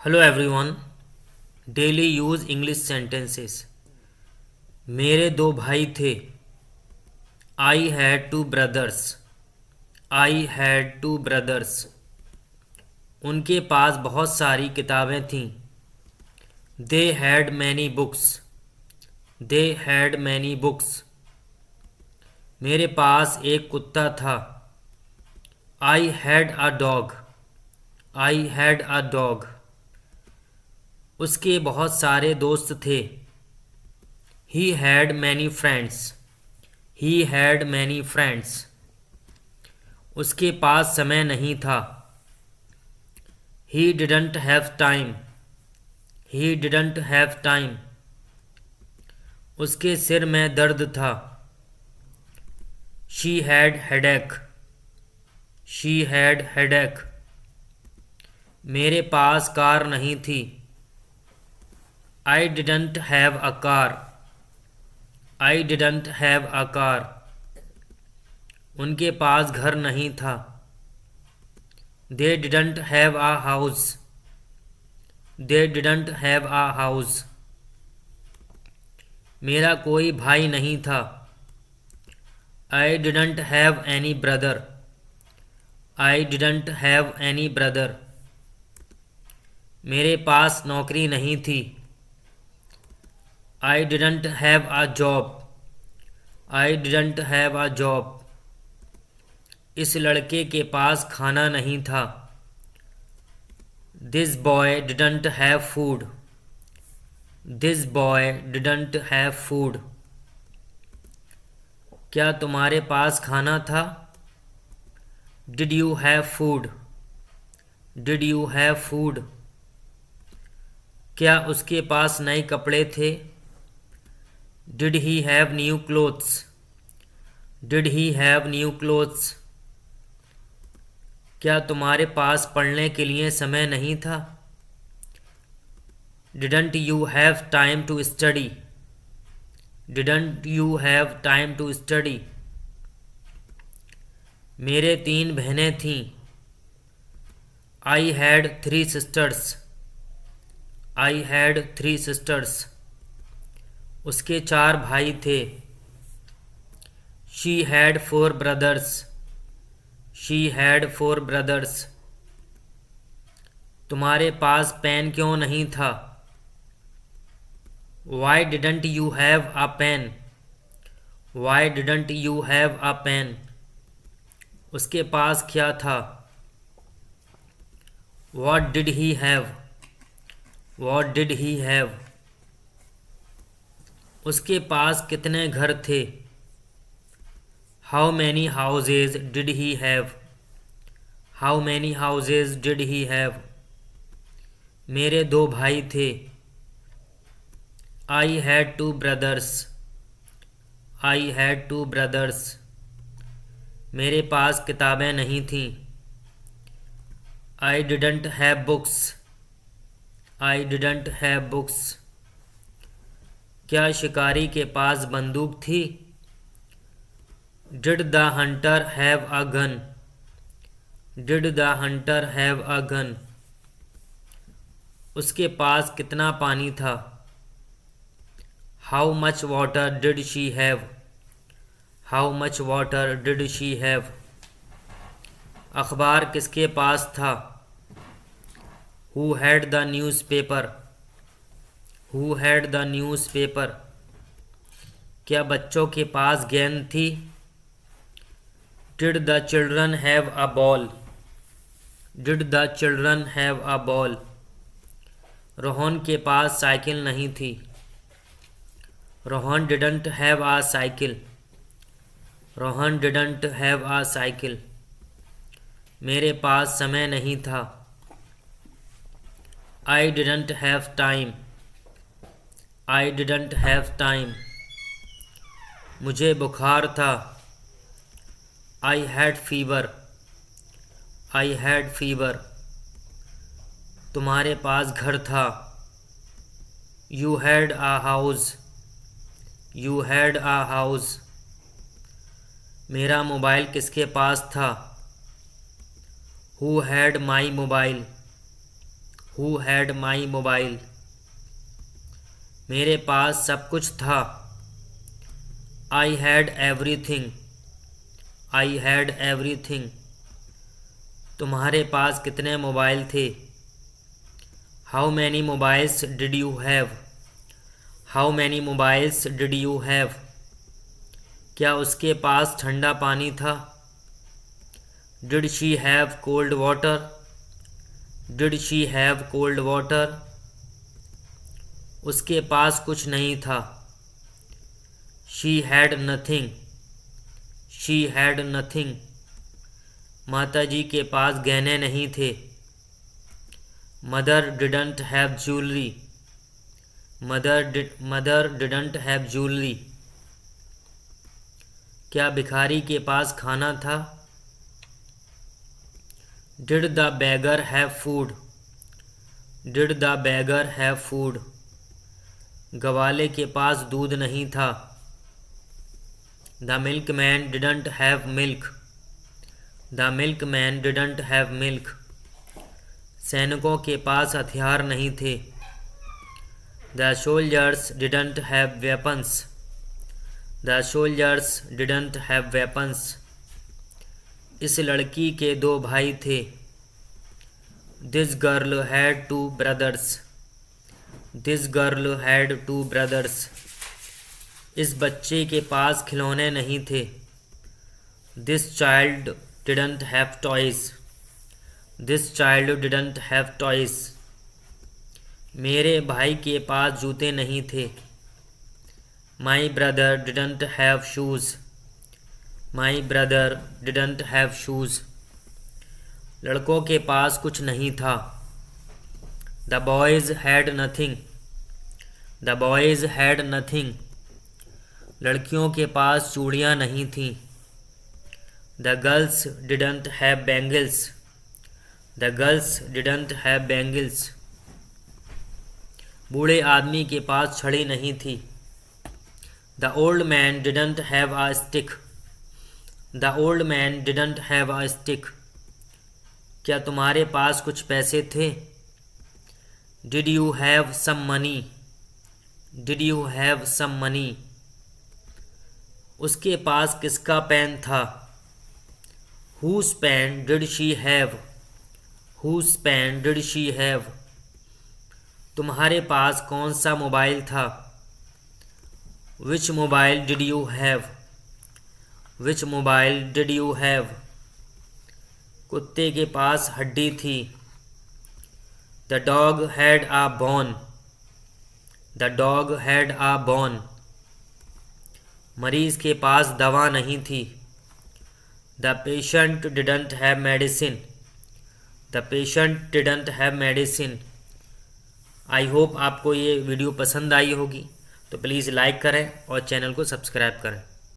Hello everyone. Daily use English sentences. मेरे दो भाई थे। I had two brothers. I had two brothers. उनके पास बहुत सारी किताबें थीं। They had many books. They had many books. मेरे पास एक कुत्ता था। I had a dog. I had a dog. उसके बहुत सारे दोस्त थे। He had many friends. He had many friends. उसके पास समय नहीं था। He didn't have time. He didn't have time. उसके सिर में दर्द था। She had headache. She had headache. मेरे पास कार नहीं थी। I didn't have a car. I didn't have a car. उनके पास घर नहीं था। They didn't have a house. They didn't have a house. मेरा कोई भाई नहीं था। I didn't have any brother. I didn't have any brother. मेरे पास नौकरी नहीं थी। I didn't have a job. I didn't have a job. इस लड़के के पास खाना नहीं था। This boy didn't have food. This boy didn't have food. क्या तुम्हारे पास खाना था? Did you have food? Did you have food? क्या उसके पास नए कपड़े थे? Did he have new clothes? Did he have new clothes? क्या तुम्हारे पास पढ़ने के लिए समय नहीं था? Didn't you have time to study? Didn't you have time to study? मेरे 3 बहनें थीं। I had 3 sisters. I had 3 sisters. उसके 4 भाई थे। She had 4 brothers. She had 4 brothers. तुम्हारे पास पेन क्यों नहीं था? Why didn't you have a pen? Why didn't you have a pen? उसके पास क्या था? What did he have? What did he have? उसके पास कितने घर थे? How many houses did he have? How many houses did he have? मेरे 2 भाई थे। I had 2 brothers. I had 2 brothers. मेरे पास किताबें नहीं थीं। I didn't have books. I didn't have books. क्या शिकारी के पास बंदूक थी? Did the hunter have a gun? Did the hunter have a gun? उसके पास कितना पानी था? How much water did she have? How much water did she have? अखबार किसके पास था? Who had the newspaper? Who had the newspaper? क्या बच्चों के पास गेंद थी? Did the children have a ball? Did the children have a ball? Rohan के पास cycle नहीं थी। Rohan didn't have a cycle. Rohan didn't have a cycle. मेरे पास समय नहीं था। I didn't have time. I didn't have time. मुझे बुखार था। I had fever. I had fever. तुम्हारे पास घर था। You had a house. You had a house. मेरा मोबाइल किसके पास था? Who had my mobile? Who had my mobile. मेरे पास सब कुछ था। I had everything. I had everything. तुम्हारे पास कितने मोबाइल थे। How many mobiles did you have. How many mobiles did you have. क्या उसके पास ठंडा पानी था। Did she have cold water. Did she have cold water. उसके पास कुछ नहीं था। She had nothing. She had nothing. माताजी के पास गहने नहीं थे। Mother didn't have jewellery. Mother didn't have jewellery. क्या भिखारी के पास खाना था। Did the beggar have food. Did the beggar have food. गवाले के पास दूध नहीं था। The milkman didn't have milk. The milkman didn't have milk. सैनिकों के पास हथियार नहीं थे। The soldiers didn't have weapons. The soldiers didn't have weapons. इस लड़की के 2 भाई थे। This girl had 2 brothers. This girl had 2 brothers. इस बच्चे के पास खिलौने नहीं थे। This child didn't have toys. This child didn't have toys. मेरे भाई के पास जूते नहीं थे। My brother didn't have shoes. My brother didn't have shoes. लड़कों के पास कुछ नहीं था। The boys had nothing. The boys had nothing. लड़कियों के पास चूड़ियाँ नहीं थीं। The girls didn't have bangles. The girls didn't have bangles. बूढ़े आदमी के पास छड़ी नहीं थी। The old man didn't have a stick. The old man didn't have a stick. क्या तुम्हारे पास कुछ पैसे थे। Did you have some money. Did you have some money. उसके पास किसका पेन था। Whose pen did she have. Whose pen did she have. तुम्हारे पास कौन सा मोबाइल था। Which mobile did you have. Which mobile did you have. कुत्ते के पास हड्डी थी। The dog had a bone. The dog had a bone. मरीज के पास दवा नहीं थी। The patient didn't have medicine. The patient didn't have medicine. I hope आपको ये वीडियो पसंद आई होगी, तो प्लीज़ लाइक करें और चैनल को सब्सक्राइब करें।